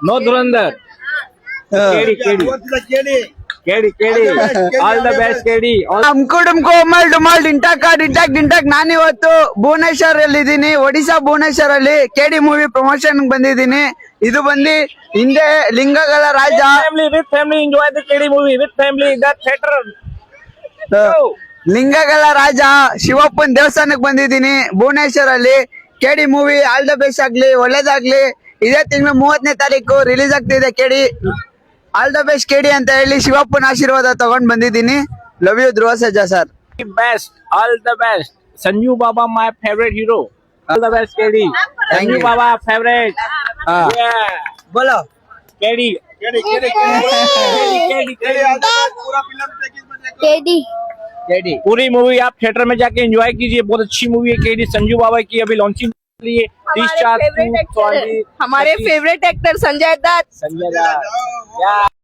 No Dhurandhar. KD, KD. KD. All the best, KD. ಕುಟುಂಬ ಉಮ್ಮಲ್ ಡುಮಲ್ ಡಿಂಟಾಕ್ ನಾನು ಇವತ್ತು ಭುವನೇಶ್ವರ್ ಅಲ್ಲಿ ಇದ್ದೀನಿ. ಒಡಿಶಾ ಭುವನೇಶ್ವರ್ ಅಲ್ಲಿ ಕೆಡಿ ಮೂವಿ ಪ್ರಮೋಷನ್ ಬಂದಿದ್ದೀನಿ. ಇದು ಬಂದು ಹಿಂದೆ ಲಿಂಗಗಳ ರಾಜ With family, enjoy the KD movie. With family, in the theater. ಲಿಂಗಗಳ ರಾಜ ಶಿವಪ್ಪನ್ ದೇವಸ್ಥಾನಕ್ಕೆ ಬಂದಿದ್ದೀನಿ ಭುವನೇಶ್ವರ್ ಅಲ್ಲಿ. KD movie all the best ಆಗ್ಲಿ, ಒಳ್ಳೇದಾಗ್ಲಿ. ಇದೇ ತಿಂಗಳು 30ನೇ ತಾರೀಕು ರಿಲೀಸ್ ಆಗ್ತಿದೆ KD. All the best KD ಅಂತ ಹೇಳಿ ಶಿವಪ್ಪನ ಆಶೀರ್ವಾದ ತಗೊಂಡ್ ಬಂದಿದ್ದೀನಿ. Love you Dhruva Sarja sir. Best, all the best. Sanju Baba, my favorite hero. All the best, KD. Sanju Baba, favorite. Yeah. बोलो KD. केडी पूरी मूवी आप थिएटर में जाके एंजॉय कीजिए. बहुत अच्छी मूवी है केडी. संजू बाबा की अभी लॉन्चिंग लिए 30 हमारे फेवरेट एक्टर संजय दत्त. संजय दत्त.